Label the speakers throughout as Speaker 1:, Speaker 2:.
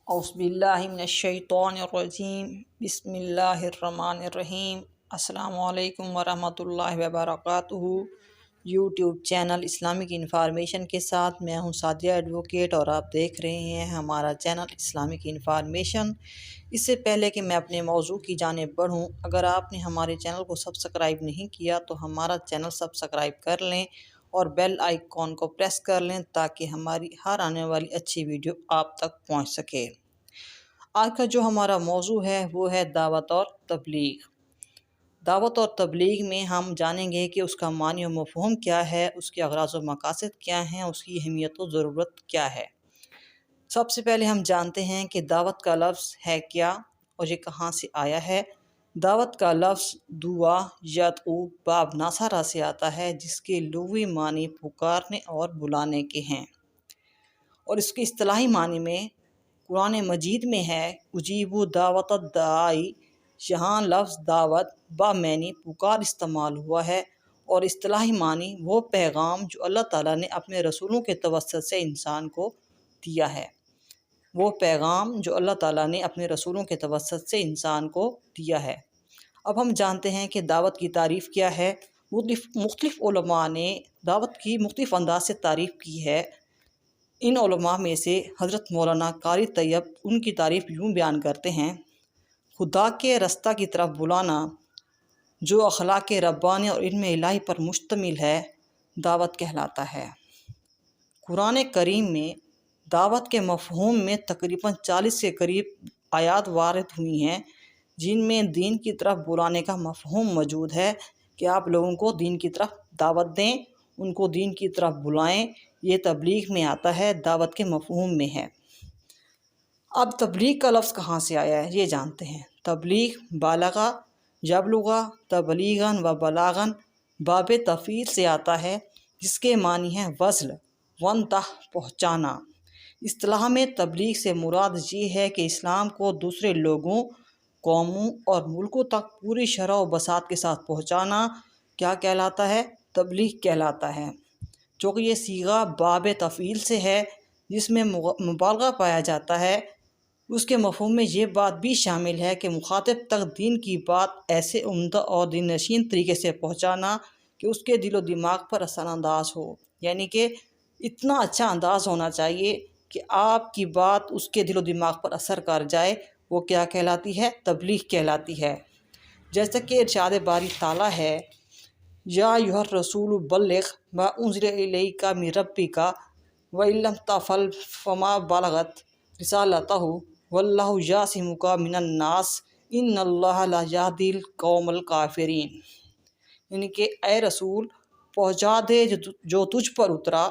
Speaker 1: اعوذ باللہ من الشیطان الرجیم بسم اللہ الرحمن الرحیم۔ السلام علیکم ورحمۃ اللہ وبرکاتہ۔ یوٹیوب چینل اسلامک انفارمیشن کے ساتھ میں ہوں سعدیہ ایڈوکیٹ اور آپ دیکھ رہے ہیں ہمارا چینل اسلامک انفارمیشن۔ اس سے پہلے کہ میں اپنے موضوع کی جانب بڑھوں، اگر آپ نے ہمارے چینل کو سبسکرائب نہیں کیا تو ہمارا چینل سبسکرائب کر لیں اور بیل آئیکن کو پریس کر لیں تاکہ ہماری ہر آنے والی اچھی ویڈیو آپ تک پہنچ سکے۔ آج کا جو ہمارا موضوع ہے وہ ہے دعوت اور تبلیغ۔ دعوت اور تبلیغ میں ہم جانیں گے کہ اس کا معنی و مفہوم کیا ہے، اس کے اغراض و مقاصد کیا ہیں، اس کی اہمیت و ضرورت کیا ہے۔ سب سے پہلے ہم جانتے ہیں کہ دعوت کا لفظ ہے کیا اور یہ کہاں سے آیا ہے۔ دعوت کا لفظ دعا یدعو باب ناصرہ سے آتا ہے، جس کے لغوی معنی پکارنے اور بلانے کے ہیں، اور اس کے اصطلاحی معنی میں قرآن مجید میں ہے اجیبوا دعوت الداعی۔ یہاں لفظ دعوت بامعنی پکار استعمال ہوا ہے، اور اصطلاحی معنی وہ پیغام جو اللہ تعالیٰ نے اپنے رسولوں کے توسط سے انسان کو دیا ہے، وہ پیغام جو اللہ تعالیٰ نے اپنے رسولوں کے توسط سے انسان کو دیا ہے۔ اب ہم جانتے ہیں کہ دعوت کی تعریف کیا ہے۔ مختلف علماء نے دعوت کی مختلف انداز سے تعریف کی ہے۔ ان علماء میں سے حضرت مولانا قاری طیب ان کی تعریف یوں بیان کرتے ہیں: خدا کے رستہ کی طرف بلانا جو اخلاق ربانی اور علم الہی پر مشتمل ہے، دعوت کہلاتا ہے۔ قرآن کریم میں دعوت کے مفہوم میں تقریباً 40 کے قریب آیات وارد ہوئی ہیں، جن میں دین کی طرف بلانے کا مفہوم موجود ہے کہ آپ لوگوں کو دین کی طرف دعوت دیں، ان کو دین کی طرف بلائیں۔ یہ تبلیغ میں آتا ہے، دعوت کے مفہوم میں ہے۔ اب تبلیغ کا لفظ کہاں سے آیا ہے یہ جانتے ہیں۔ تبلیغ بالغا یبلغا تبلیغاً و بلاغاً باب تفعیل سے آتا ہے، جس کے معنی ہے وصل ونتہ پہنچانا۔ اصطلاح میں تبلیغ سے مراد یہ ہے کہ اسلام کو دوسرے لوگوں، قوموں اور ملکوں تک پوری شرح و بساط کے ساتھ پہنچانا کیا کہلاتا ہے؟ تبلیغ کہلاتا ہے۔ چونکہ یہ صیغہ باب تفعیل سے ہے جس میں مبالغہ پایا جاتا ہے، اس کے مفہوم میں یہ بات بھی شامل ہے کہ مخاطب تک دین کی بات ایسے عمدہ اور دل نشین طریقے سے پہنچانا کہ اس کے دل و دماغ پر اثر انداز ہو، یعنی کہ اتنا اچھا انداز ہونا چاہیے کہ آپ کی بات اس کے دل و دماغ پر اثر کر جائے۔ وہ کیا کہلاتی ہے؟ تبلیغ کہلاتی ہے۔ جیسا کہ ارشاد باری تعالیٰ ہے یا ایھا الرسول بلغ ما انزل الیک من ربک وان لم تفعل فما بلغت رسالتہ واللہ یعصمک من الناس ان اللہ لا یہدی القوم الکافرین۔ یعنی کہ اے رسول پہنچا دے جو تجھ پر اترا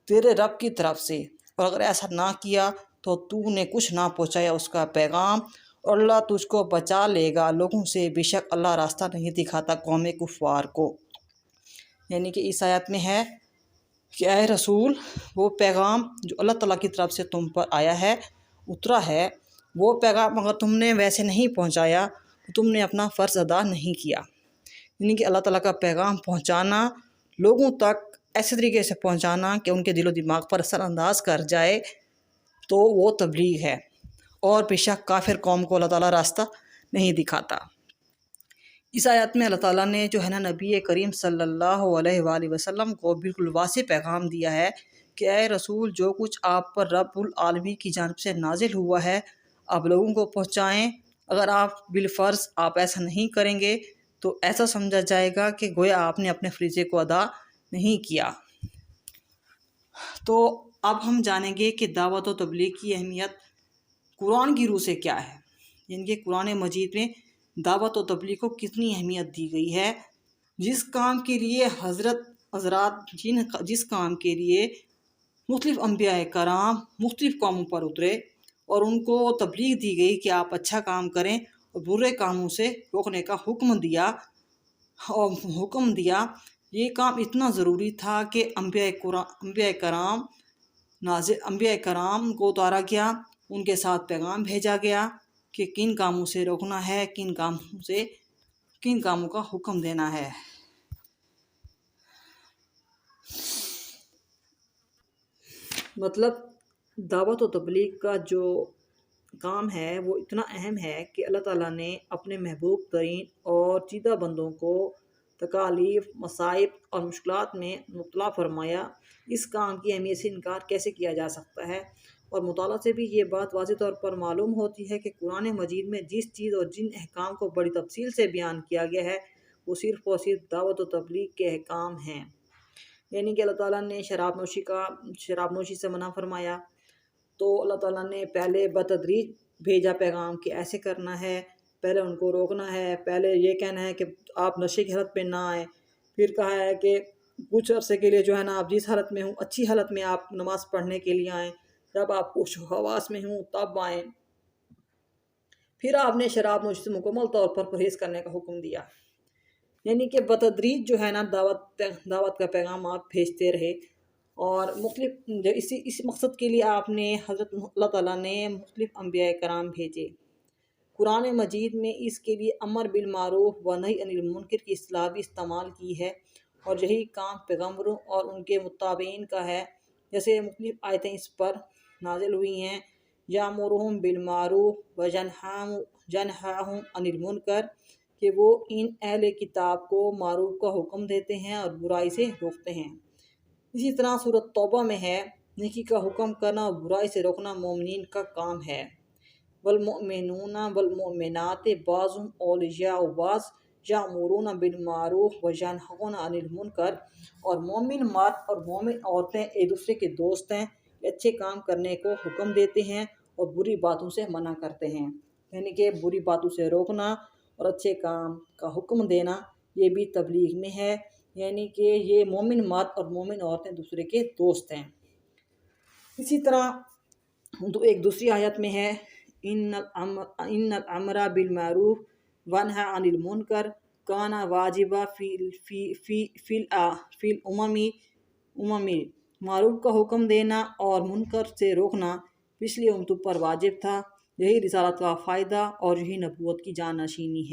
Speaker 1: تیرے رب کی طرف سے، اور اگر ایسا نہ کیا تو تو نے کچھ نہ پہنچایا اس کا پیغام، اور اللہ تجھ کو بچا لے گا لوگوں سے، بے شک اللہ راستہ نہیں دکھاتا قوم کفار کو۔ یعنی کہ اس آیت میں ہے کہ اے رسول وہ پیغام جو اللہ تعالیٰ کی طرف سے تم پر آیا ہے، اترا ہے، وہ پیغام اگر تم نے ویسے نہیں پہنچایا تو تم نے اپنا فرض ادا نہیں کیا۔ یعنی کہ اللہ تعالیٰ کا پیغام پہنچانا، لوگوں تک ایسے طریقے سے پہنچانا کہ ان کے دل و دماغ پر اثر انداز کر جائے، تو وہ تبلیغ ہے۔ اور بے شک کافر قوم کو اللہ تعالیٰ راستہ نہیں دکھاتا۔ اس آیت میں اللہ تعالیٰ نے جو ہے نا نبی کریم صلی اللہ علیہ وآلہ وسلم کو بالکل واضح پیغام دیا ہے کہ اے رسول جو کچھ آپ پر رب العالمین کی جانب سے نازل ہوا ہے آپ لوگوں کو پہنچائیں۔ اگر آپ بالفرض آپ ایسا نہیں کریں گے تو ایسا سمجھا جائے گا کہ گویا آپ نے اپنے فریضے کو ادا نہیں کیا۔ تو اب ہم جانیں گے کہ دعوت و تبلیغ کی اہمیت قرآن کی روح سے کیا ہے، یعنی کہ قرآن مجید میں دعوت و تبلیغ کو کتنی اہمیت دی گئی ہے۔ جس کام کے لیے جس کام کے لیے مختلف انبیاء کرام مختلف قوموں پر اترے اور ان کو تبلیغ دی گئی کہ آپ اچھا کام کریں اور برے کاموں سے روکنے کا حکم دیا، یہ کام اتنا ضروری تھا کہ انبیاء کرام کو اتارا گیا، ان کے ساتھ پیغام بھیجا گیا کہ کن کاموں سے روکنا ہے، کن کاموں کا حکم دینا ہے۔ مطلب دعوت و تبلیغ کا جو کام ہے وہ اتنا اہم ہے کہ اللہ تعالیٰ نے اپنے محبوب ترین اور چیدہ بندوں کو تکالیف، مصائب اور مشکلات میں مبتلا فرمایا۔ اس کام کی اہمیت سے انکار کیسے کیا جا سکتا ہے؟ اور مطالعہ سے بھی یہ بات واضح طور پر معلوم ہوتی ہے کہ قرآن مجید میں جس چیز اور جن احکام کو بڑی تفصیل سے بیان کیا گیا ہے وہ صرف اور صرف دعوت و تبلیغ کے احکام ہیں۔ یعنی کہ اللہ تعالیٰ نے شراب نوشی سے منع فرمایا، تو اللہ تعالیٰ نے پہلے بتدریج بھیجا پیغام کہ ایسے کرنا ہے، پہلے ان کو روکنا ہے، پہلے یہ کہنا ہے کہ آپ نشے کی حالت پہ نہ آئیں، پھر کہا ہے کہ کچھ عرصے کے لیے جو ہے نا آپ جس حالت میں ہوں اچھی حالت میں آپ نماز پڑھنے کے لیے آئیں، جب آپ کچھ حواس میں ہوں تب آئیں۔ پھر آپ نے شراب نوشی سے مکمل طور پر پرہیز کرنے کا حکم دیا۔ یعنی کہ بتدریج جو ہے نا دعوت کا پیغام آپ بھیجتے رہے، اور مختلف اسی مقصد کے لیے آپ نے حضرت اللہ تعالیٰ نے مختلف انبیاء کرام بھیجے۔ قرآن مجید میں اس کے لیے امر بالمعروف و نہی عن المنکر کی اصطلاح بھی استعمال کی ہے، اور یہی کام پیغمبروں اور ان کے متابعین کا ہے۔ جیسے مختلف آیتیں اس پر نازل ہوئی ہیں، یامرہم بالمعروف و ینہاہم عن المنکر، کہ وہ ان اہل کتاب کو معروف کا حکم دیتے ہیں اور برائی سے روکتے ہیں۔ اسی طرح سورۃ توبہ میں ہے، نیکی کا حکم کرنا اور برائی سے روکنا مومنین کا کام ہے۔ والمؤمنون والمؤمنات بعضهم اولیاء بعض یأمرون بالمعروف وینہون عن المنکر، اور مومن مرد اور مومن عورتیں ایک دوسرے کے دوست ہیں، اچھے کام کرنے کو حکم دیتے ہیں اور بری باتوں سے منع کرتے ہیں۔ یعنی کہ بری باتوں سے روکنا اور اچھے کام کا حکم دینا یہ بھی تبلیغ میں ہے، یعنی کہ یہ مومن مرد اور مومن عورتیں دوسرے کے دوست ہیں۔ اسی طرح ایک دوسری آیت میں ہے، ان الامر بالمعروف ونہی عن المنکر کان واجبا فی الامم، معروف کا حکم دینا اور منکر سے روکنا پچھلی امتوں پر واجب تھا، یہی رسالت کا فائدہ اور یہی نبوت کی جانشینی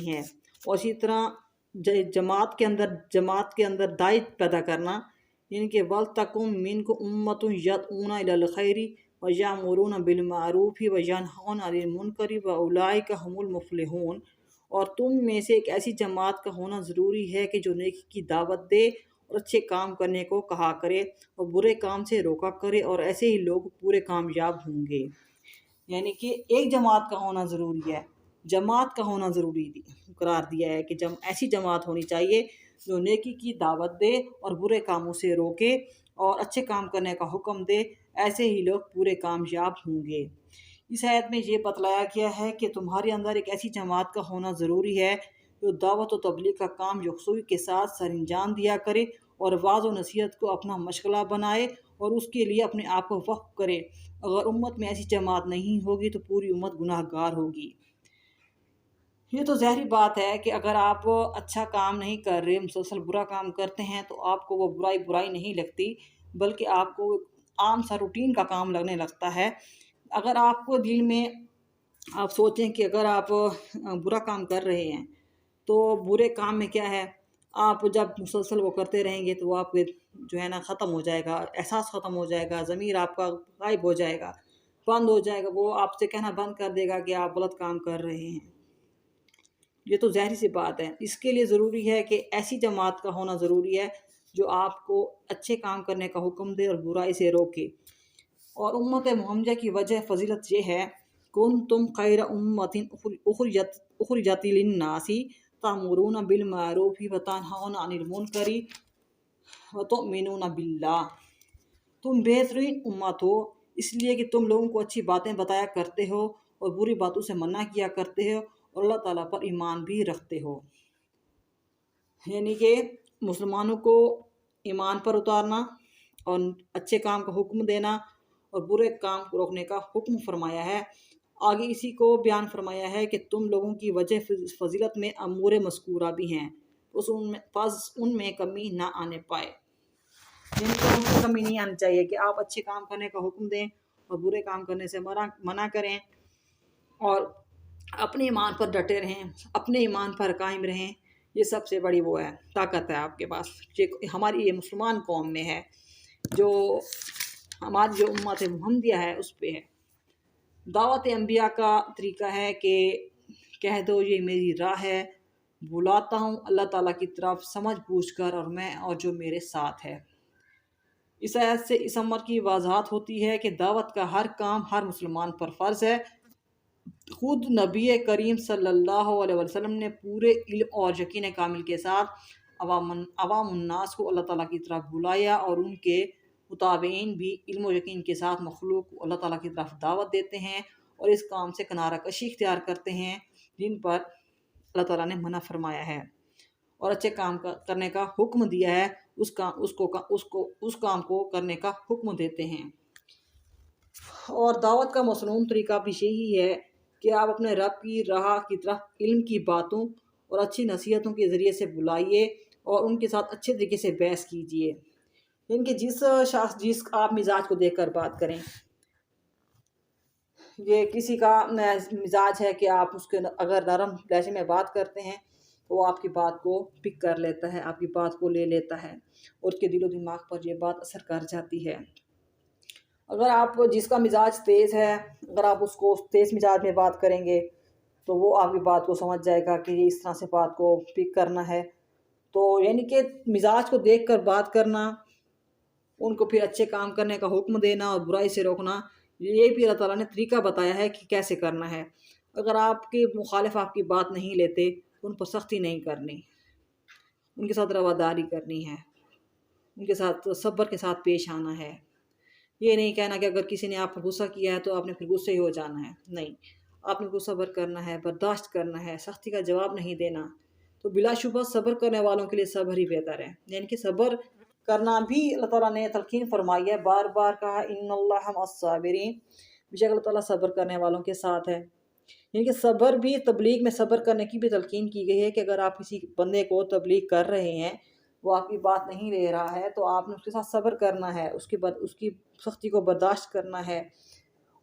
Speaker 1: ہے، اور اسی طرح جماعت کے اندر داعی پیدا کرنا، یعنی کہ وَلْتَکُم مِّنکُم أُمَّةٌ یدعون إِلَى الْخَیرِ وَیَأْمُرُونَ بِالْمَعْرُوفِ وَینہون عَنِ الْمُنکرِ وَأُولَٰئِکَ هُمُ الْمُفْلِحُونَ، اور تم میں سے ایک ایسی جماعت کا ہونا ضروری ہے کہ جو نیکی کی دعوت دے اور اچھے کام کرنے کو کہا کرے اور برے کام سے روکا کرے، اور ایسے ہی لوگ پورے کامیاب ہوں گے۔ یعنی کہ ایک جماعت کا ہونا ضروری ہے، جماعت کا ہونا ضروری قرار دیا ہے کہ ایسی جماعت ہونی چاہیے جو نیکی کی دعوت دے اور برے کاموں سے روکے اور اچھے کام کرنے کا حکم دے، ایسے ہی لوگ پورے کامیاب ہوں گے۔ اس آیت میں یہ بتلایا گیا ہے کہ تمہارے اندر ایک ایسی جماعت کا ہونا ضروری ہے جو دعوت و تبلیغ کا کام یکسوئی کے ساتھ سر انجام دیا کرے اور وعظ و نصیحت کو اپنا مشغلہ بنائے اور اس کے لیے اپنے آپ کو وقف کرے۔ اگر امت میں ایسی جماعت نہیں ہوگی تو پوری امت گناہ گار ہوگی۔ یہ تو ظاہری بات ہے کہ اگر آپ اچھا کام نہیں کر رہے، مسلسل برا کام کرتے ہیں، تو آپ کو وہ برائی نہیں لگتی، بلکہ آپ کو عام سا روٹین کا کام لگنے لگتا ہے۔ اگر آپ کو دل میں آپ سوچیں کہ اگر آپ برا کام کر رہے ہیں تو برے کام میں کیا ہے، آپ جب مسلسل وہ کرتے رہیں گے تو وہ آپ جو ہے نا ختم ہو جائے گا، احساس ختم ہو جائے گا، ضمیر آپ کا غائب ہو جائے گا، بند ہو جائے گا، وہ آپ سے کہنا بند کر دے گا کہ آپ غلط کام کر رہے ہیں۔ یہ تو ظاہری سی بات ہے۔ اس کے لیے ضروری ہے کہ ایسی جماعت کا ہونا ضروری ہے جو آپ کو اچھے کام کرنے کا حکم دے اور برائی سے روکے۔ اور امت محمدیہ کی وجہ فضیلت یہ ہے، کنتم خیر امۃ اخرجت للناس تأمرون بالمعروف وتنہون عن المنکر وتؤمنون باللہ، تم بہترین امت ہو اس لیے کہ تم لوگوں کو اچھی باتیں بتایا کرتے ہو اور بری باتوں سے منع کیا کرتے ہو اور اللہ تعالیٰ پر ایمان بھی رکھتے ہو۔ یعنی کہ مسلمانوں کو ایمان پر اتارنا اور اچھے کام کا حکم دینا اور برے کام کو روکنے کا حکم فرمایا ہے۔ آگے اسی کو بیان فرمایا ہے کہ تم لوگوں کی وجہ فضیلت میں امور مذکورہ بھی ہیں، ان میں کمی نہ آنے پائے۔ یعنی کہ ان میں کمی نہیں آنی چاہیے کہ آپ اچھے کام کرنے کا حکم دیں اور برے کام کرنے سے منع کریں، اور اپنے ایمان پر ڈٹے رہیں، اپنے ایمان پر قائم رہیں۔ یہ سب سے بڑی وہ ہے، طاقت ہے آپ کے پاس، ہماری یہ مسلمان قوم میں ہے، جو ہماری جو امت محمدیہ ہے اس پہ ہے۔ دعوت انبیاء کا طریقہ ہے کہ کہہ دو یہ میری راہ ہے، بلاتا ہوں اللہ تعالیٰ کی طرف سمجھ بوجھ کر، اور میں اور جو میرے ساتھ ہے۔ اس آیت سے اس امر کی وضاحت ہوتی ہے کہ دعوت کا ہر کام ہر مسلمان پر فرض ہے۔ خود نبی کریم صلی اللہ علیہ وسلم نے پورے علم اور یقین کامل کے ساتھ عوام الناس کو اللہ تعالیٰ کی طرف بلایا، اور ان کے متابعین بھی علم و یقین کے ساتھ مخلوق کو اللہ تعالیٰ کی طرف دعوت دیتے ہیں اور اس کام سے کنارہ کشی اختیار کرتے ہیں جن پر اللہ تعالیٰ نے منع فرمایا ہے، اور اچھے کام کرنے کا حکم دیا ہے، اس کام کو کرنے کا حکم دیتے ہیں۔ اور دعوت کا مصنون طریقہ بھی یہی ہے کہ آپ اپنے رب کی راہ کی طرف علم کی باتوں اور اچھی نصیحتوں کے ذریعے سے بلائیے اور ان کے ساتھ اچھے طریقے سے بحث کیجیے، یعنی کہ جس آپ مزاج کو دیکھ کر بات کریں۔ یہ کسی کا مزاج ہے کہ آپ اس کے اگر نرم لہجے میں بات کرتے ہیں تو وہ آپ کی بات کو پک کر لیتا ہے، آپ کی بات کو لے لیتا ہے، اور اس کے دل و دماغ پر یہ بات اثر کر جاتی ہے۔ اگر آپ جس کا مزاج تیز ہے، اگر آپ اس کو تیز مزاج میں بات کریں گے تو وہ آپ کی بات کو سمجھ جائے گا کہ یہ اس طرح سے بات کو پک کرنا ہے۔ تو یعنی کہ مزاج کو دیکھ کر بات کرنا، ان کو پھر اچھے کام کرنے کا حکم دینا اور برائی سے روکنا، یہ بھی اللہ تعالیٰ نے طریقہ بتایا ہے کہ کیسے کرنا ہے۔ اگر آپ کے مخالف آپ کی بات نہیں لیتے تو ان پر سختی نہیں کرنی، ان کے ساتھ رواداری کرنی ہے، ان کے ساتھ صبر کے ساتھ پیش آنا ہے۔ یہ نہیں کہنا کہ اگر کسی نے آپ پر غصہ کیا ہے تو آپ نے پھر غصے ہی ہو جانا ہے، نہیں، آپ نے کو صبر کرنا ہے، برداشت کرنا ہے، سختی کا جواب نہیں دینا۔ تو بلا شبہ صبر کرنے والوں کے لیے صبر ہی بہتر ہے، یعنی کہ صبر کرنا بھی اللہ تعالیٰ نے تلقین فرمائی ہے، بار بار کہا ان اللہ مع الصابرین، بے شک اللہ تعالیٰ صبر کرنے والوں کے ساتھ ہے۔ یعنی کہ صبر بھی، تبلیغ میں صبر کرنے کی بھی تلقین کی گئی ہے کہ اگر آپ کسی بندے کو تبلیغ کر رہے ہیں، وہ آپ کی بات نہیں لے رہا ہے تو آپ نے اس کے ساتھ صبر کرنا ہے، اس کی سختی کو برداشت کرنا ہے۔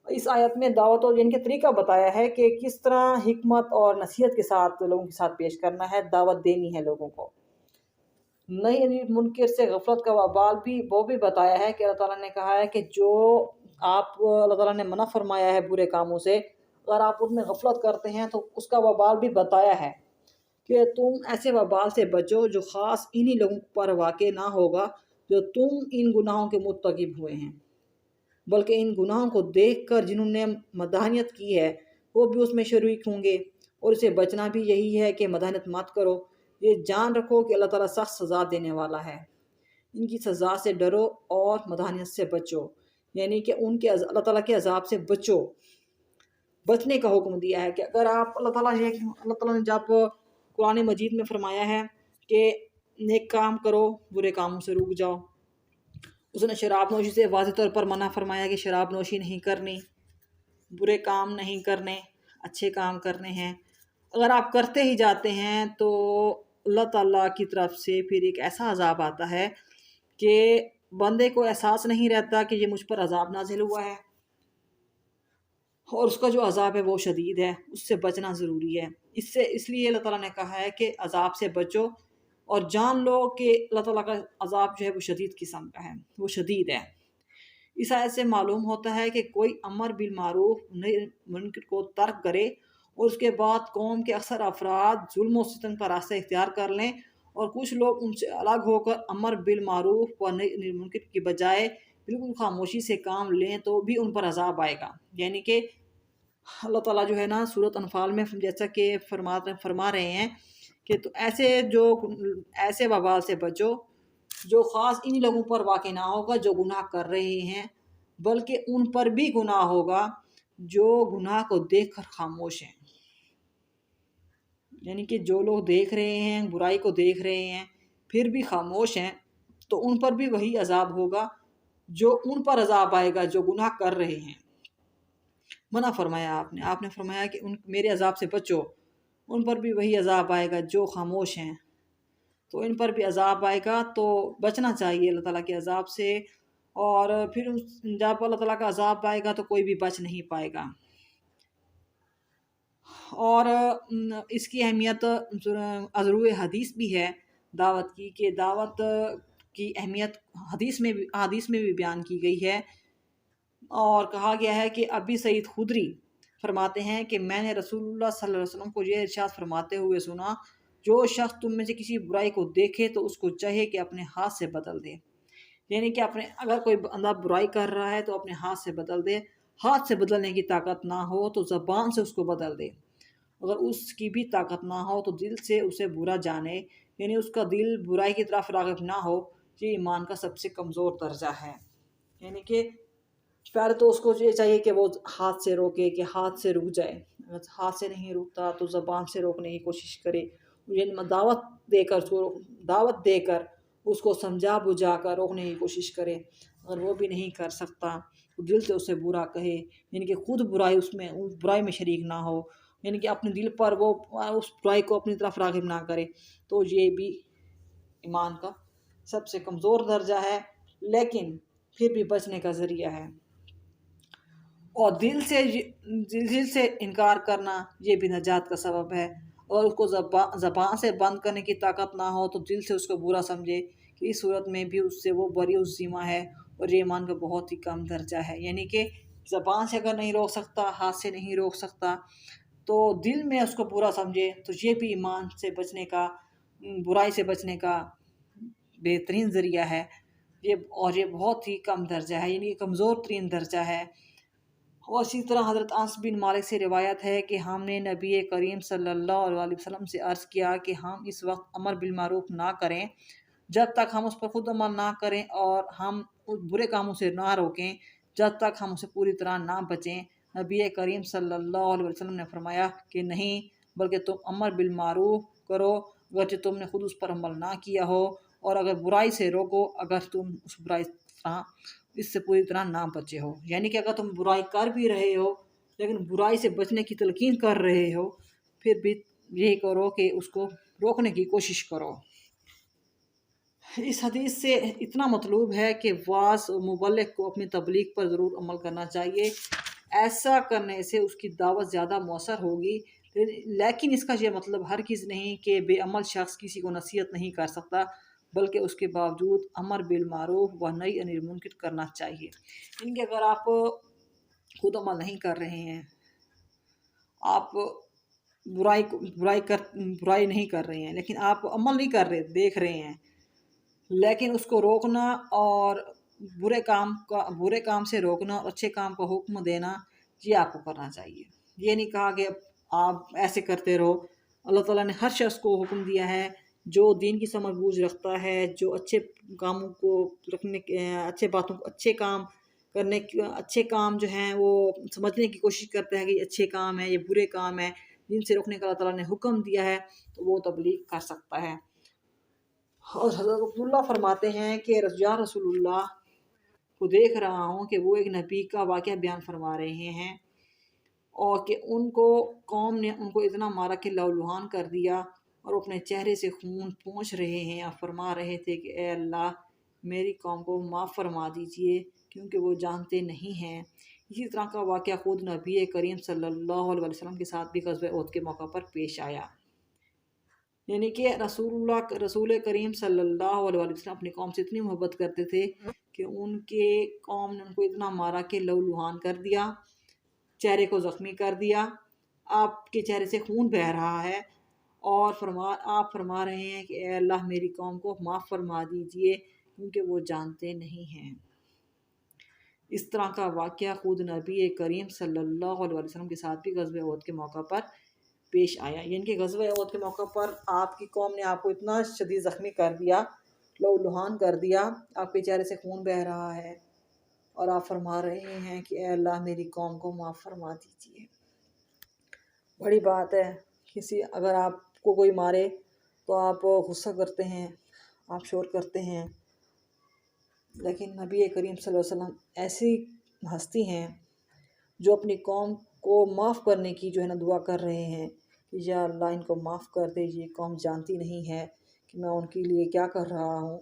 Speaker 1: اس آیت میں دعوت اور یعنی کہ طریقہ بتایا ہے کہ کس طرح حکمت اور نصیحت کے ساتھ لوگوں کے ساتھ پیش کرنا ہے، دعوت دینی ہے لوگوں کو۔ نہیں، منکر سے غفلت کا وبال بھی وہ بھی بتایا ہے کہ اللہ تعالیٰ نے کہا ہے کہ جو اللہ تعالیٰ نے منع فرمایا ہے برے کاموں سے، اگر آپ ان میں غفلت کرتے ہیں تو اس کا وبال بھی بتایا ہے کہ تم ایسے وبال سے بچو جو خاص انہی لوگوں پر واقع نہ ہوگا جو تم ان گناہوں کے مرتکب ہوئے ہیں، بلکہ ان گناہوں کو دیکھ کر جنہوں نے مداحنت کی ہے وہ بھی اس میں شریک ہوں گے، اور اسے بچنا بھی یہی ہے کہ مداحنت مت کرو۔ یہ جان رکھو کہ اللہ تعالیٰ سخت سزا دینے والا ہے، ان کی سزا سے ڈرو اور مداحنت سے بچو، یعنی کہ اللہ تعالیٰ کے عذاب سے بچنے کا حکم دیا ہے کہ اگر آپ اللہ تعالیٰ نے جب قرآن مجید میں فرمایا ہے کہ نیک کام کرو، برے کاموں سے رک جاؤ، اس نے شراب نوشی سے واضح طور پر منع فرمایا کہ شراب نوشی نہیں کرنی، برے کام نہیں کرنے، اچھے کام کرنے ہیں۔ اگر آپ کرتے ہی جاتے ہیں تو اللہ تعالیٰ کی طرف سے پھر ایک ایسا عذاب آتا ہے کہ بندے کو احساس نہیں رہتا کہ یہ مجھ پر عذاب نازل ہوا ہے، اور اس کا جو عذاب ہے وہ شدید ہے، اس سے بچنا ضروری ہے۔ اس لیے اللہ تعالیٰ نے کہا ہے کہ عذاب سے بچو اور جان لو کہ اللہ تعالیٰ کا عذاب جو ہے وہ شدید قسم کا ہے، وہ شدید ہے۔ اس آیت سے معلوم ہوتا ہے کہ کوئی امر بالمعروف منکر کو ترک کرے اور اس کے بعد قوم کے اکثر افراد ظلم و ستم کا راستہ اختیار کر لیں اور کچھ لوگ ان سے الگ ہو کر امر بالمعروف و نہی عن المنکر کی بجائے بالکل خاموشی سے کام لیں تو بھی ان پر عذاب آئے گا۔ یعنی کہ اللہ تعالیٰ جو ہے نا سورۃ انفال میں جیسا کہ فرما رہے ہیں کہ تو ایسے وبال سے بچو جو خاص انہی لوگوں پر واقع نہ ہوگا جو گناہ کر رہے ہیں، بلکہ ان پر بھی گناہ ہوگا جو گناہ کو دیکھ کر خاموش ہیں۔ یعنی کہ جو لوگ دیکھ رہے ہیں، برائی کو دیکھ رہے ہیں پھر بھی خاموش ہیں، تو ان پر بھی وہی عذاب ہوگا جو ان پر عذاب آئے گا جو گناہ کر رہے ہیں۔ منع فرمایا آپ نے فرمایا کہ میرے عذاب سے بچو، ان پر بھی وہی عذاب آئے گا جو خاموش ہیں، تو ان پر بھی عذاب آئے گا، تو بچنا چاہیے اللہ تعالیٰ کے عذاب سے۔ اور پھر جب اللہ تعالیٰ کا عذاب آئے گا تو کوئی بھی بچ نہیں پائے گا۔ اور اس کی اہمیت ازروع حدیث بھی ہے دعوت کی، کہ دعوت کی اہمیت حدیث میں بھی بیان کی گئی ہے اور کہا گیا ہے کہ ابی سعید خدری فرماتے ہیں کہ میں نے رسول اللہ صلی اللہ علیہ وسلم کو یہ ارشاد فرماتے ہوئے سنا، جو شخص تم میں سے کسی برائی کو دیکھے تو اس کو چاہیے کہ اپنے ہاتھ سے بدل دے، یعنی کہ اگر کوئی بندہ برائی کر رہا ہے تو اپنے ہاتھ سے بدل دے، ہاتھ سے بدلنے کی طاقت نہ ہو تو زبان سے اس کو بدل دے، اگر اس کی بھی طاقت نہ ہو تو دل سے اسے برا جانے، یعنی اس کا دل برائی کی طرف راغب نہ ہو، یہ ایمان کا سب سے کمزور درجہ ہے۔ یعنی کہ پہلے تو اس کو یہ چاہیے کہ وہ ہاتھ سے روکے، کہ ہاتھ سے رک جائے، اگر ہاتھ سے نہیں رکتا تو زبان سے روکنے کی کوشش کرے، یعنی دعوت دے کر اس کو سمجھا بجھا کر روکنے کی کوشش کرے، اگر وہ بھی نہیں کر سکتا تو دل سے اسے برا کہے، یعنی کہ خود اس برائی میں شریک نہ ہو، یعنی کہ اپنے دل پر وہ اس برائی کو اپنی طرف راغب نہ کرے، تو یہ بھی ایمان کا سب سے کمزور درجہ ہے، لیکن پھر بھی بچنے کا ذریعہ ہے۔ اور دل سے انکار کرنا یہ بھی نجات کا سبب ہے، اور اس کو زبان سے بند کرنے کی طاقت نہ ہو تو دل سے اس کو برا سمجھے، کہ اس صورت میں بھی اس سے وہ بری الذمہ ہے، اور یہ ایمان کا بہت ہی کم درجہ ہے۔ یعنی کہ زبان سے اگر نہیں روک سکتا، ہاتھ سے نہیں روک سکتا، تو دل میں اس کو برا سمجھے، تو یہ بھی ایمان سے بچنے کا، برائی سے بچنے کا بہترین ذریعہ ہے، اور یہ بہت ہی کم درجہ ہے، یعنی کمزور ترین درجہ ہے۔ اور اسی طرح حضرت انس بن مالک سے روایت ہے کہ ہم نے نبی کریم صلی اللہ علیہ وسلم سے عرض کیا کہ ہم اس وقت امر بالمعروف نہ کریں جب تک ہم اس پر خود عمل نہ کریں، اور ہم برے کاموں سے نہ روکیں جب تک ہم اسے پوری طرح نہ بچیں۔ نبی کریم صلی اللہ علیہ وسلم نے فرمایا کہ نہیں، بلکہ تم امر بالمعروف کرو اگرچہ تم نے خود اس پر عمل نہ کیا ہو، اور اگر برائی سے روکو اگر تم اس سے پوری طرح نہ بچے ہو، یعنی کہ اگر تم برائی کر بھی رہے ہو لیکن برائی سے بچنے کی تلقین کر رہے ہو، پھر بھی یہی کرو کہ اس کو روکنے کی کوشش کرو۔ اس حدیث سے اتنا مطلوب ہے کہ واعظ و مبلغ کو اپنی تبلیغ پر ضرور عمل کرنا چاہیے، ایسا کرنے سے اس کی دعوت زیادہ مؤثر ہوگی، لیکن اس کا یہ مطلب ہرگز نہیں کہ بے عمل شخص کسی کو نصیحت نہیں کر سکتا، بلکہ اس کے باوجود امر بالمعروف و نہی عن المنکر کرنا چاہیے۔ ان کے اگر آپ خود عمل نہیں کر رہے ہیں، آپ برائی نہیں کر رہے ہیں، لیکن آپ عمل نہیں کر رہے، دیکھ رہے ہیں، لیکن اس کو روکنا اور برے کام سے روکنا اور اچھے کام کا حکم دینا، یہ آپ کو کرنا چاہیے۔ یہ نہیں کہا کہ آپ ایسے کرتے رہو، اللہ تعالیٰ نے ہر شخص کو حکم دیا ہے جو دین کی سمجھ بوجھ رکھتا ہے، جو اچھے کاموں کو رکھنے اچھے کام کرنے، اچھے کام جو ہیں وہ سمجھنے کی کوشش کرتا ہے کہ یہ اچھے کام ہیں، یہ برے کام ہیں جن سے روکنے کا اللہ تعالیٰ نے حکم دیا ہے، تو وہ تبلیغ کر سکتا ہے۔ اور حضرت عبداللہ فرماتے ہیں کہ یا رسول اللہ کو دیکھ رہا ہوں کہ وہ ایک نبی کا واقعہ بیان فرما رہے ہیں، اور کہ قوم نے ان کو اتنا مارا کہ لہولہان کر دیا، اور اپنے چہرے سے خون پونچھ رہے ہیں، اور فرما رہے تھے کہ اے اللہ میری قوم کو معاف فرما دیجئے کیونکہ وہ جانتے نہیں ہیں۔ اسی طرح کا واقعہ خود نبی کریم صلی اللہ علیہ وسلم کے ساتھ بھی غزوہ احد کے موقع پر پیش آیا، یعنی کہ رسول کریم صلی اللہ علیہ وسلم اپنی قوم سے اتنی محبت کرتے تھے کہ ان کے قوم نے ان کو اتنا مارا کہ لہولہان کر دیا، چہرے کو زخمی کر دیا، آپ کے چہرے سے خون بہہ رہا ہے، اور آپ فرما رہے ہیں کہ اے اللہ میری قوم کو معاف فرما دیجئے کیونکہ وہ جانتے نہیں ہیں۔ اس طرح کا واقعہ خود نبی کریم صلی اللہ علیہ وسلم کے ساتھ بھی غزوہ احد کے موقع پر پیش آیا، یعنی کہ غزوہ احد کے موقع پر آپ کی قوم نے آپ کو اتنا شدید زخمی کر دیا، لہولہان کر دیا، آپ کے چہرے سے خون بہہ رہا ہے، اور آپ فرما رہے ہیں کہ اے اللہ میری قوم کو معاف فرما دیجئے۔ بڑی بات ہے، اگر آپ کو کوئی مارے تو آپ غصہ کرتے ہیں، آپ شور کرتے ہیں، لیکن نبی کریم صلی اللہ علیہ وسلم ایسی ہستی ہیں جو اپنی قوم کو معاف کرنے کی جو ہے نا دعا کر رہے ہیں کہ یا اللہ ان کو معاف کر دے، یہ قوم جانتی نہیں ہے کہ میں ان کے لیے کیا کر رہا ہوں۔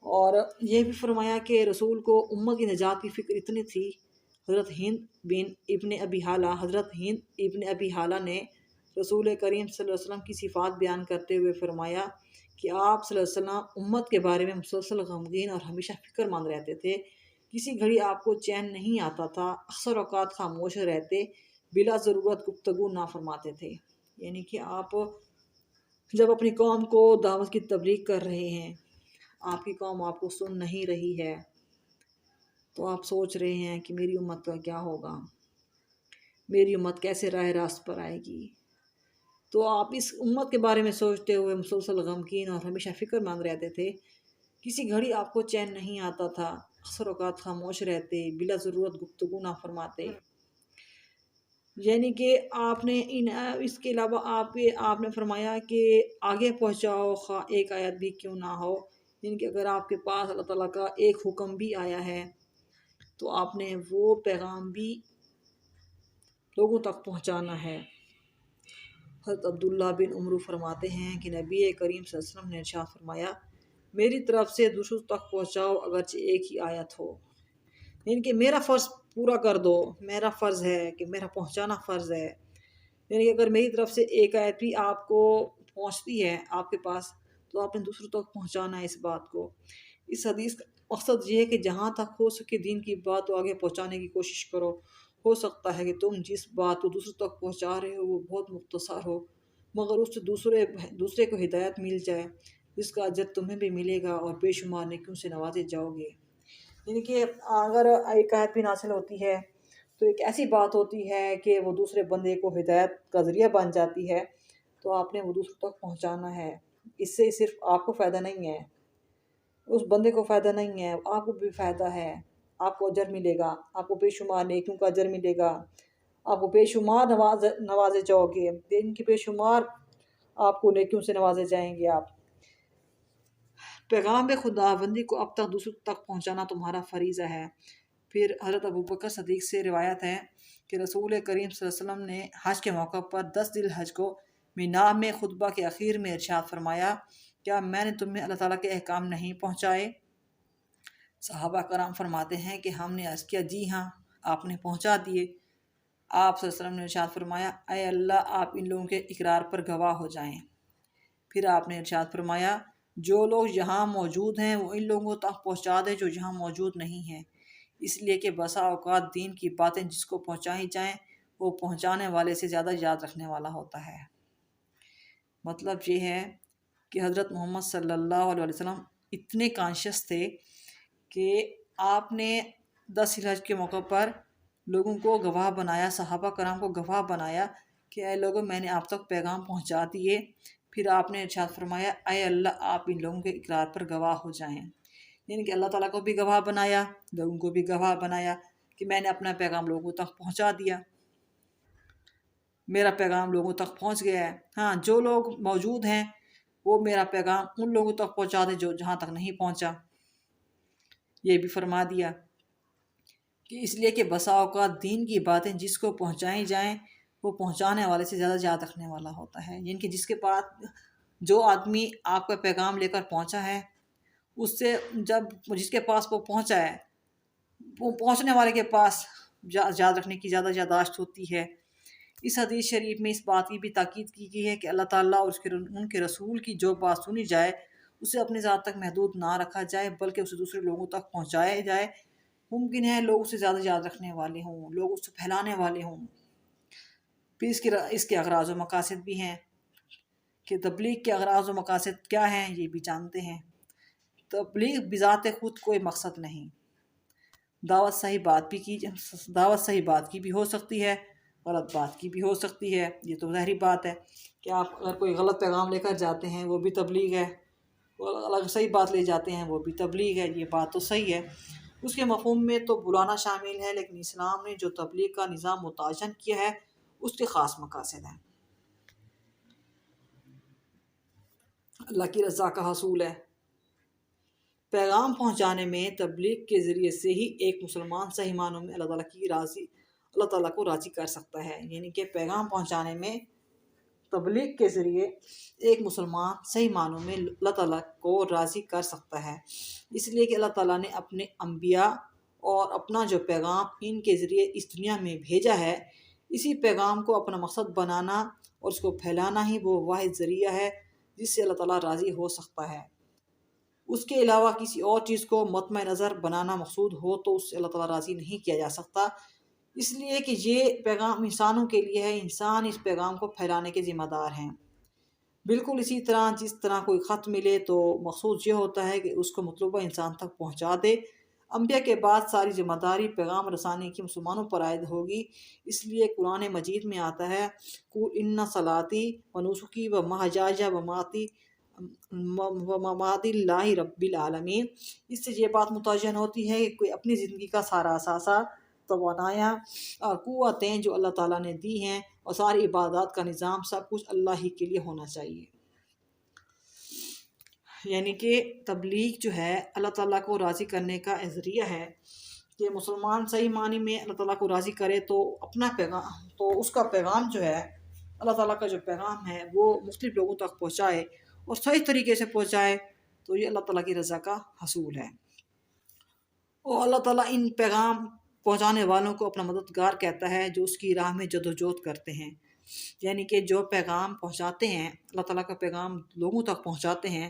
Speaker 1: اور یہ بھی فرمایا کہ رسول کو امت کی نجات کی فکر اتنی تھی، حضرت ہند ابن ابی حالہ نے رسول کریم صلی اللہ علیہ وسلم کی صفات بیان کرتے ہوئے فرمایا کہ آپ صلی اللہ علیہ وسلم امت کے بارے میں مسلسل غمگین اور ہمیشہ فکر مند رہتے تھے، کسی گھڑی آپ کو چین نہیں آتا تھا، اکثر اوقات خاموش رہتے، بلا ضرورت گفتگو نہ فرماتے تھے۔ یعنی کہ آپ جب اپنی قوم کو دعوت کی تبلیغ کر رہے ہیں، آپ کی قوم آپ کو سن نہیں رہی ہے، تو آپ سوچ رہے ہیں کہ میری امت کا کیا ہوگا، میری امت کیسے راہ راست پر آئے گی۔ تو آپ اس امت کے بارے میں سوچتے ہوئے مسلسل غمگین اور ہمیشہ فکر مند رہتے تھے۔ کسی گھڑی آپ کو چین نہیں آتا تھا، اکثر اوقات خاموش رہتے، بلا ضرورت گفتگو نہ فرماتے۔ یعنی کہ آپ نے اس کے علاوہ آپ نے فرمایا کہ آگے پہنچاؤ خواہ ایک آیت بھی کیوں نہ ہو۔ یعنی کہ اگر آپ کے پاس اللہ تعالیٰ کا ایک حکم بھی آیا ہے تو آپ نے وہ پیغام بھی لوگوں تک پہنچانا ہے۔ حضرت عبداللہ بن عمرو فرماتے ہیں کہ نبی کریم صلی اللہ علیہ وسلم نے ارشاد فرمایا، میری طرف سے دوسروں تک پہنچاؤ اگرچہ ایک ہی آیت ہو۔ یعنی کہ میرا فرض پورا کر دو، میرا فرض ہے کہ میرا پہنچانا فرض ہے۔ یعنی کہ اگر میری طرف سے ایک آیت بھی آپ کو پہنچتی ہے آپ کے پاس، تو آپ نے دوسروں تک پہنچانا ہے اس بات کو۔ اس حدیث کا مقصد یہ ہے کہ جہاں تک ہو سکے دین کی بات کو آگے پہنچانے کی کوشش کرو۔ ہو سکتا ہے کہ تم جس بات کو دوسروں تک پہنچا رہے ہو وہ بہت مختصر ہو، مگر اس سے دوسرے کو ہدایت مل جائے، جس کا اجر تمہیں بھی ملے گا اور بے شمار نیکیوں سے نوازے جاؤ گے۔ یعنی کہ اگر ایک آیت بھی نازل ہوتی ہے تو ایک ایسی بات ہوتی ہے کہ وہ دوسرے بندے کو ہدایت کا ذریعہ بن جاتی ہے، تو آپ نے وہ دوسروں تک پہنچانا ہے۔ اس سے صرف آپ کو فائدہ نہیں ہے، اس بندے کو فائدہ نہیں ہے، آپ کو بھی فائدہ ہے، آپ کو اجر ملے گا، آپ کو بے شمار نیکیوں کا اجر ملے گا، آپ کو بے شمار نوازے جاؤ گے، دین کی بے شمار آپ کو نیکیوں سے نوازے جائیں گے۔ آپ پیغام خداوندی کو اب تک دوسروں تک پہنچانا تمہارا فریضہ ہے۔ پھر حضرت ابوبکر صدیق سے روایت ہے کہ رسول کریم صلی اللہ علیہ وسلم نے حج کے موقع پر 10 ذی الحج کو مینا میں خطبہ کے اخیر میں ارشاد فرمایا، کیا میں نے تمہیں اللہ تعالیٰ کے احکام نہیں پہنچائے؟ صحابہ کرام فرماتے ہیں کہ ہم نے عرض کیا، جی ہاں آپ نے پہنچا دیے۔ آپ صلی اللہ علیہ وسلم نے ارشاد فرمایا، اے اللہ آپ ان لوگوں کے اقرار پر گواہ ہو جائیں۔ پھر آپ نے ارشاد فرمایا، جو لوگ یہاں موجود ہیں وہ ان لوگوں تک پہنچا دیں جو یہاں موجود نہیں ہیں، اس لیے کہ بسا اوقات دین کی باتیں جس کو پہنچائی جائیں وہ پہنچانے والے سے زیادہ یاد رکھنے والا ہوتا ہے۔ مطلب یہ ہے کہ حضرت محمد صلی اللہ علیہ وسلم اتنے کانشیس تھے کہ آپ نے 10 ذی الحج کے موقع پر لوگوں کو گواہ بنایا، صحابہ کرام کو گواہ بنایا کہ اے لوگوں میں نے آپ تک پیغام پہنچا دیے۔ پھر آپ نے ارشاد فرمایا، اے اللہ آپ ان لوگوں کے اقرار پر گواہ ہو جائیں۔ یعنی کہ اللہ تعالیٰ کو بھی گواہ بنایا، لوگوں کو بھی گواہ بنایا کہ میں نے اپنا پیغام لوگوں تک پہنچا دیا، میرا پیغام لوگوں تک پہنچ گیا ہے۔ ہاں جو لوگ موجود ہیں وہ میرا پیغام ان لوگوں تک پہنچا دیں جو جہاں تک نہیں پہنچا۔ یہ بھی فرما دیا کہ اس لیے کہ بسا اوقات دین کی باتیں جس کو پہنچائی جائیں وہ پہنچانے والے سے زیادہ یاد رکھنے والا ہوتا ہے۔ یعنی کہ جو آدمی آپ کا پیغام لے کر پہنچا ہے، اس سے جس کے پاس وہ پہنچا ہے وہ پہنچنے والے کے پاس یاد رکھنے کی زیادہ یادداشت ہوتی ہے۔ اس حدیث شریف میں اس بات کی بھی تاکید کی گئی ہے کہ اللہ تعالیٰ اور ان کے رسول کی جو بات سنی جائے اسے اپنی ذات تک محدود نہ رکھا جائے بلکہ اسے دوسرے لوگوں تک پہنچایا جائے۔ ممکن ہے لوگ اسے زیادہ یاد رکھنے والے ہوں، لوگ اسے پھیلانے والے ہوں۔ پھر اس کے اغراض و مقاصد بھی ہیں کہ تبلیغ کے اغراض و مقاصد کیا ہیں یہ بھی جانتے ہیں۔ تبلیغ بذات خود کوئی مقصد نہیں، دعوت صحیح بات کی بھی ہو سکتی ہے، غلط بات کی بھی ہو سکتی ہے۔ یہ تو ظاہری بات ہے کہ آپ اگر کوئی غلط پیغام لے کر جاتے ہیں وہ بھی تبلیغ ہے، اگر صحیح بات لے جاتے ہیں وہ بھی تبلیغ ہے، یہ بات تو صحیح ہے۔ اس کے مفہوم میں تو بلانا شامل ہے، لیکن اسلام نے جو تبلیغ کا نظام متعین کیا ہے اس کے خاص مقاصد ہیں۔ اللہ کی رضا کا حصول ہے۔ پیغام پہنچانے میں تبلیغ کے ذریعے سے ہی ایک مسلمان صحیح معنوں میں اللہ تعالیٰ کو راضی کر سکتا ہے۔ یعنی کہ پیغام پہنچانے میں تبلیغ کے ذریعے ایک مسلمان صحیح معنوں میں اللہ تعالیٰ کو راضی کر سکتا ہے، اس لیے کہ اللہ تعالیٰ نے اپنے انبیاء اور اپنا جو پیغام ان کے ذریعے اس دنیا میں بھیجا ہے، اسی پیغام کو اپنا مقصد بنانا اور اس کو پھیلانا ہی وہ واحد ذریعہ ہے جس سے اللہ تعالیٰ راضی ہو سکتا ہے۔ اس کے علاوہ کسی اور چیز کو مطمع نظر بنانا مقصود ہو تو اس سے اللہ تعالیٰ راضی نہیں کیا جا سکتا، اس لیے کہ یہ پیغام انسانوں کے لیے ہے، انسان اس پیغام کو پھیلانے کے ذمہ دار ہیں۔ بالکل اسی طرح جس طرح کوئی خط ملے تو مقصود یہ ہوتا ہے کہ اس کو مطلوبہ انسان تک پہنچا دے۔ انبیاء کے بعد ساری ذمہ داری پیغام رسانی کی مسلمانوں پر عائد ہوگی، اس لیے قرآن مجید میں آتا ہے قُلْ إِنَّ صَلَاتِي وَنُسُكِي وَمَحْيَايَ وَمَمَاتِي لِلَّهِ رَبِّ الْعَالَمِينَ۔ اس سے یہ بات متعین ہوتی ہے کہ کوئی اپنی زندگی کا سارا اثاثہ، توانایاں اور قوتیں جو اللہ تعالیٰ نے دی ہیں اور ساری عبادات کا نظام سب کچھ اللہ ہی کے لیے ہونا چاہیے۔ یعنی کہ تبلیغ جو ہے اللہ تعالیٰ کو راضی کرنے کا ذریعہ ہے کہ مسلمان صحیح معنی میں اللہ تعالیٰ کو راضی کرے تو اپنا پیغام، تو اس کا پیغام جو ہے اللہ تعالیٰ کا جو پیغام ہے وہ مختلف لوگوں تک پہنچائے اور صحیح طریقے سے پہنچائے، تو یہ اللہ تعالیٰ کی رضا کا حصول ہے۔ اور اللہ تعالیٰ ان پیغام پہنچانے والوں کو اپنا مددگار کہتا ہے جو اس کی راہ میں جدوجہد کرتے ہیں، یعنی کہ جو پیغام پہنچاتے ہیں، اللہ تعالیٰ کا پیغام لوگوں تک پہنچاتے ہیں،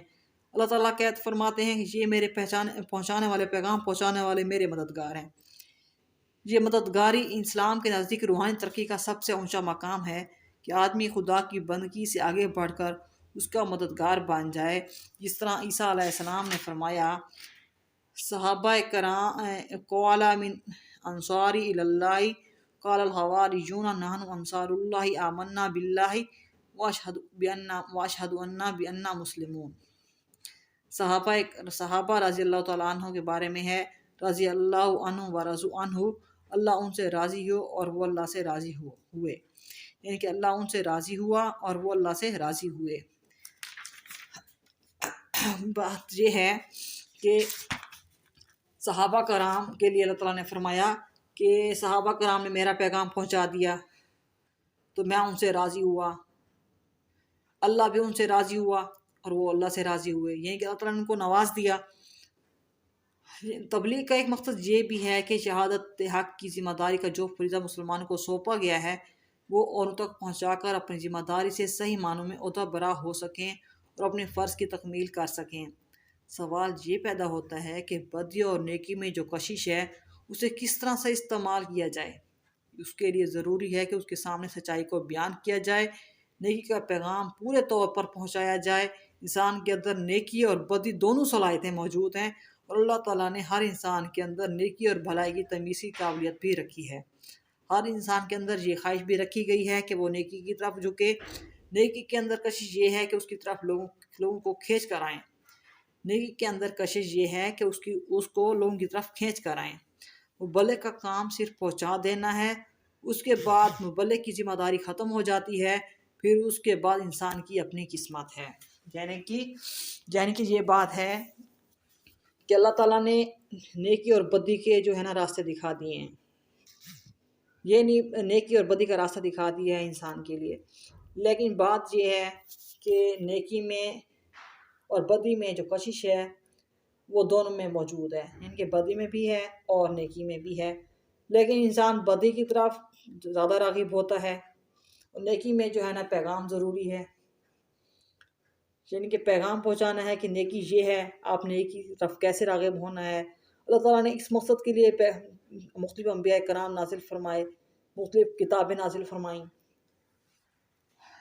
Speaker 1: اللہ تعالیٰ فرماتے ہیں کہ یہ میرے پہنچانے والے، پیغام پہنچانے والے میرے مددگار ہیں۔ یہ مددگاری اسلام کے نزدیک روحانی ترقی کا سب سے اونچا مقام ہے کہ آدمی خدا کی بندگی سے آگے بڑھ کر اس کا مددگار بن جائے، جس طرح عیسیٰ علیہ السلام نے فرمایا صحابہ کرام قال من انصاری اللہ قال الحواریون نحن انصار اللہ آمنا باللہ واشہد انا بأننا مسلمون۔ صحابہ رضی اللہ تعالیٰ عنہ کے بارے میں ہے رضی اللہ عنہ ورضوا عنہ، اللہ ان سے راضی ہو اور وہ اللہ سے راضی ہوئے، یعنی کہ اللہ ان سے راضی ہوا اور وہ اللہ سے راضی ہوئے۔ بات یہ ہے کہ صحابہ کرام کے لیے اللہ تعالیٰ نے فرمایا کہ صحابہ کرام نے میرا پیغام پہنچا دیا تو میں ان سے راضی ہوا، اللہ بھی ان سے راضی ہوا اور وہ اللہ سے راضی ہوئے، یعنی کہ اللہ تعالیٰ نے ان کو نواز دیا۔ تبلیغ کا ایک مقصد یہ بھی ہے کہ شہادت حق کی ذمہ داری کا جو فریضہ مسلمانوں کو سونپا گیا ہے وہ اوروں تک پہنچا کر اپنی ذمہ داری سے صحیح معنوں میں عہدہ برا ہو سکیں اور اپنے فرض کی تکمیل کر سکیں۔ سوال یہ پیدا ہوتا ہے کہ بدی اور نیکی میں جو کشش ہے اسے کس طرح سے استعمال کیا جائے۔ اس کے لیے ضروری ہے کہ اس کے سامنے سچائی کو بیان کیا جائے، نیکی کا پیغام پورے طور پر پہنچایا جائے۔ انسان کے اندر نیکی اور بدی دونوں صلاحیتیں موجود ہیں اور اللہ تعالیٰ نے ہر انسان کے اندر نیکی اور بھلائی کی تمیز کی قابلیت بھی رکھی ہے۔ ہر انسان کے اندر یہ خواہش بھی رکھی گئی ہے کہ وہ نیکی کی طرف جھکے۔ نیکی کے اندر کشش یہ ہے کہ اس کی طرف لوگوں کو کھینچ کر آئیں۔ نیکی کے اندر کشش یہ ہے کہ اس کو لوگوں کی طرف کھینچ کر آئیں۔ مبلغ کا کام صرف پہنچا دینا ہے، اس کے بعد مبلغ کی ذمہ داری ختم ہو جاتی ہے، پھر اس کے بعد انسان کی اپنی قسمت ہے۔ یعنی کہ یہ بات ہے کہ اللہ تعالیٰ نے نیکی اور بدی کے جو ہے نا راستے دکھا دیے ہیں، یہ نیکی اور بدی کا راستہ دکھا دیا ہے انسان کے لیے، لیکن بات یہ ہے کہ نیکی میں اور بدی میں جو کشش ہے وہ دونوں میں موجود ہے، یعنی کہ بدی میں بھی ہے اور نیکی میں بھی ہے، لیکن انسان بدی کی طرف زیادہ راغب ہوتا ہے اور نیکی میں جو ہے نا پیغام ضروری ہے، یعنی کہ پیغام پہنچانا ہے کہ نیکی یہ ہے، آپ نیکی کی طرف کیسے راغب ہونا ہے۔ اللہ تعالیٰ نے اس مقصد کے لیے مختلف انبیاء کرام نازل فرمائے، مختلف کتابیں نازل فرمائیں،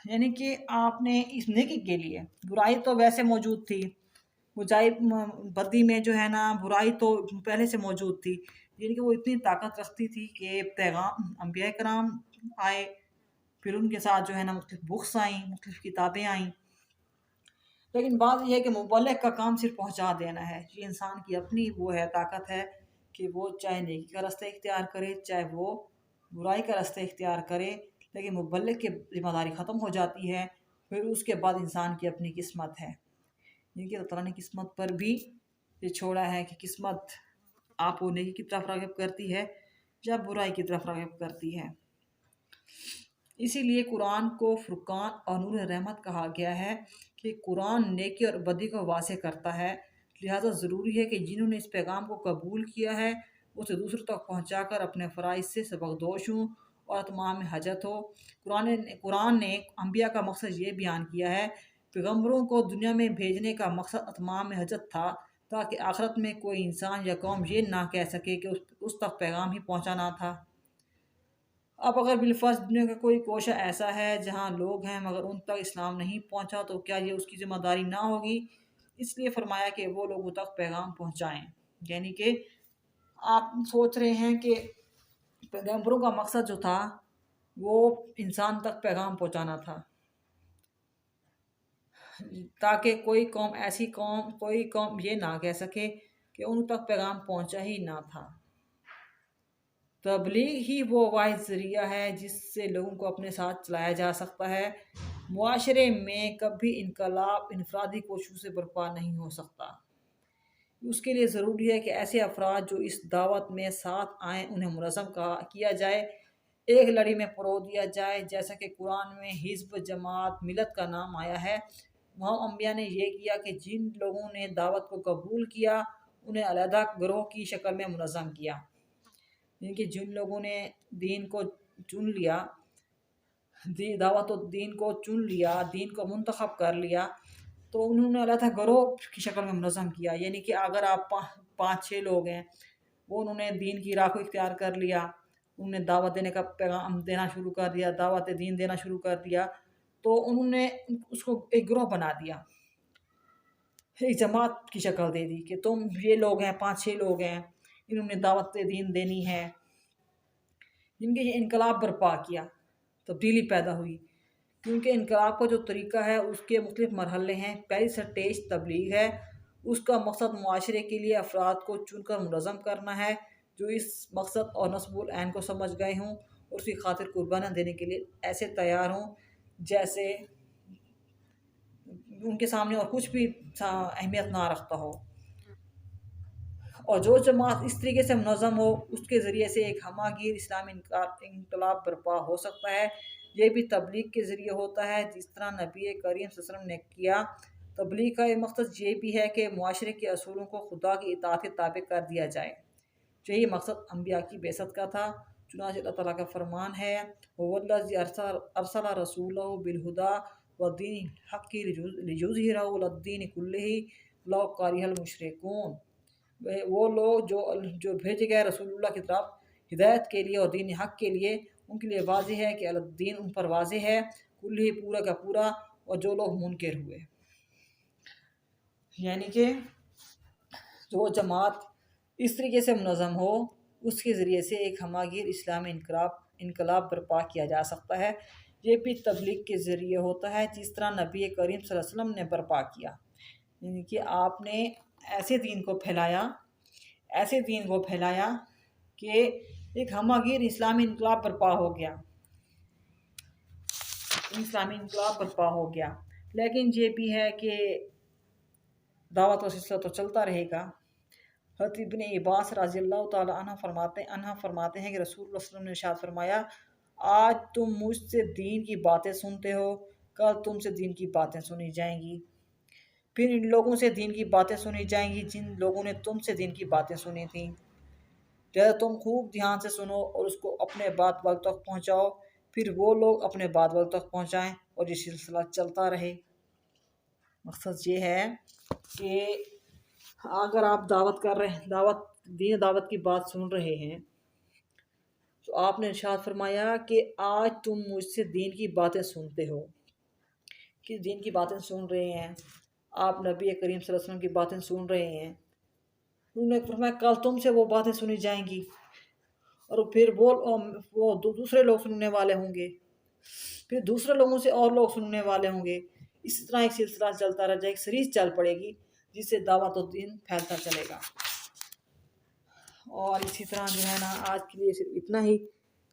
Speaker 1: یعنی کہ آپ نے اس نیکی کے لیے، برائی تو ویسے موجود تھی، بدی میں جو ہے نا برائی تو پہلے سے موجود تھی، یعنی کہ وہ اتنی طاقت رکھتی تھی کہ پیغام انبیاء کرام آئے، پھر ان کے ساتھ جو ہے نا مختلف بکس آئیں، مختلف کتابیں آئیں، لیکن بات یہ ہے کہ مبلغ کا کام صرف پہنچا دینا ہے۔ یہ انسان کی اپنی وہ ہے طاقت ہے کہ وہ چاہے نیکی کا راستہ اختیار کرے چاہے وہ برائی کا راستہ اختیار کرے، لیکن مبلغ کی ذمہ داری ختم ہو جاتی ہے، پھر اس کے بعد انسان کی اپنی قسمت ہے۔ یعنی اللہ تعالیٰ نے قسمت پر بھی یہ چھوڑا ہے کہ قسمت آپ کو نیکی کی طرف راغب کرتی ہے یا برائی کی طرف راغب کرتی ہے۔ اسی لیے قرآن کو فرقان اور نور رحمت کہا گیا ہے کہ قرآن نیکی اور بدی کو واضح کرتا ہے، لہذا ضروری ہے کہ جنہوں نے اس پیغام کو قبول کیا ہے اسے دوسروں تک پہنچا کر اپنے فرائض سے سبکدوش ہوں اور اتمام حجت ہو۔ قرآن نے انبیاء کا مقصد یہ بیان کیا ہے، پیغمبروں کو دنیا میں بھیجنے کا مقصد اتمام حجت تھا تاکہ آخرت میں کوئی انسان یا قوم یہ نہ کہہ سکے کہ اس تک پیغام ہی پہنچانا تھا۔ اب اگر بالفرض دنیا کا کوئی کوشہ ایسا ہے جہاں لوگ ہیں مگر ان تک اسلام نہیں پہنچا تو کیا یہ اس کی ذمہ داری نہ ہوگی؟ اس لیے فرمایا کہ وہ لوگوں تک پیغام پہنچائیں۔ یعنی کہ آپ سوچ رہے ہیں کہ پیغمبروں کا مقصد جو تھا وہ انسان تک پیغام پہنچانا تھا، تاکہ کوئی قوم یہ نہ کہہ سکے کہ ان تک پیغام پہنچا ہی نہ تھا۔ تبلیغ ہی وہ واحد ذریعہ ہے جس سے لوگوں کو اپنے ساتھ چلایا جا سکتا ہے۔ معاشرے میں کبھی انقلاب انفرادی کوششوں سے برپا نہیں ہو سکتا۔ اس کے لیے ضروری ہے کہ ایسے افراد جو اس دعوت میں ساتھ آئیں انہیں منظم کیا جائے، ایک لڑی میں پرو دیا جائے، جیسا کہ قرآن میں حزب، جماعت، ملت کا نام آیا ہے۔ وہاں انبیاء نے یہ کیا کہ جن لوگوں نے دعوت کو قبول کیا انہیں علیحدہ گروہ کی شکل میں منظم کیا، یعنی کہ جن لوگوں نے دین کو چن لیا، دعوت و دین کو چن لیا، دین کو منتخب کر لیا، تو انہوں نے علیحدہ گروہ کی شکل میں منظم کیا۔ یعنی کہ اگر آپ 5-6 لوگ ہیں، وہ انہوں نے دین کی راہ کو اختیار کر لیا، انہوں نے دعوت دینے کا پیغام دینا شروع کر دیا، دعوت دین دینا شروع کر دیا، تو انہوں نے اس کو ایک گروہ بنا دیا، ایک جماعت کی شکل دے دی کہ تم یہ لوگ ہیں، 5-6 لوگ ہیں، انہوں نے دعوت دین دینی ہے۔ جن کے یہ انقلاب برپا کیا، تبدیلی پیدا ہوئی، کیونکہ انقلاب کا جو طریقہ ہے اس کے مختلف مرحلے ہیں۔ پہلی سٹیج تبلیغ ہے، اس کا مقصد معاشرے کے لیے افراد کو چن کر منظم کرنا ہے جو اس مقصد اور نصب العین کو سمجھ گئے ہوں اور اس کی خاطر قربانیاں دینے کے لیے ایسے تیار ہوں جیسے ان کے سامنے اور کچھ بھی اہمیت نہ رکھتا ہو۔ اور جو جماعت اس طریقے سے منظم ہو اس کے ذریعے سے ایک ہمہ گیر اسلامی انقلاب برپا ہو سکتا ہے۔ یہ بھی تبلیغ کے ذریعے ہوتا ہے جس طرح نبی کریم صلی اللہ علیہ وسلم نے کیا۔ تبلیغ کا یہ مقصد یہ بھی ہے کہ معاشرے کے اصولوں کو خدا کی اطاعت کے تابع کر دیا جائے۔ یہی مقصد انبیاء کی بعثت کا تھا۔ چنانچہ اللہ تعالیٰ کا فرمان ہے هو الذی ارسل رسولہ بالہدی ودین الحق لیظہرہ علی الدین کلہ ولو کریہ المشرکون۔ وہ لوگ جو بھیجے گئے رسول اللہ کی طرف ہدایت کے لیے اور دین حق کے لیے، ان کے لیے واضح ہے کہ الدین ان پر واضح ہے، کل ہی پورا کا پورا، اور جو لوگ منکر ہوئے، یعنی کہ جو جماعت اس طریقے سے منظم ہو اس کے ذریعے سے ایک ہمہ گیر اسلامی انقلاب برپا کیا جا سکتا ہے۔ یہ بھی تبلیغ کے ذریعے ہوتا ہے جس طرح نبی کریم صلی اللہ علیہ وسلم نے برپا کیا، یعنی کہ آپ نے ایسے دین کو پھیلایا کہ ایک ہمہ گیر اسلامی انقلاب برپا ہو گیا۔ لیکن یہ بھی ہے کہ دعوت و سلسلہ تو چلتا رہے گا۔ حضرت ابن عباس رضی اللہ تعالی عنہ فرماتے ہیں کہ رسول اللہ صلی اللہ علیہ وسلم نے ارشاد فرمایا، آج تم مجھ سے دین کی باتیں سنتے ہو، کل تم سے دین کی باتیں سنی جائیں گی، پھر ان لوگوں سے دین کی باتیں سنی جائیں گی جن لوگوں نے تم سے دین کی باتیں سنی تھیں، لہذا تم خوب دھیان سے سنو اور اس کو اپنے بات والوں تک پہنچاؤ، پھر وہ لوگ اپنے بات والوں تک پہنچائیں اور یہ سلسلہ چلتا رہے۔ مقصد یہ ہے کہ اگر آپ دعوت کی بات سن رہے ہیں تو آپ نے ارشاد فرمایا کہ آج تم مجھ سے دین کی باتیں سنتے ہو، کہ دین کی باتیں سن رہے ہیں، آپ نبی کریم صلی اللہ علیہ وسلم کی باتیں سن رہے ہیں، انہوں نے فرمایا کل تم سے وہ باتیں سنی جائیں گی، اور پھر وہ دوسرے لوگ سننے والے ہوں گے، پھر دوسرے لوگوں سے اور لوگ سننے والے ہوں گے، اسی طرح ایک سلسلہ چلتا رہ جائے، ایک سیریز چل پڑے گی جس سے دعوت و دین پھیلتا چلے گا۔ اور اسی طرح جو ہے نا آج کے لیے صرف اتنا ہی،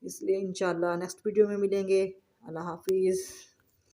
Speaker 1: اس لیے انشاءاللہ نیکسٹ ویڈیو میں ملیں گے۔ اللہ حافظ۔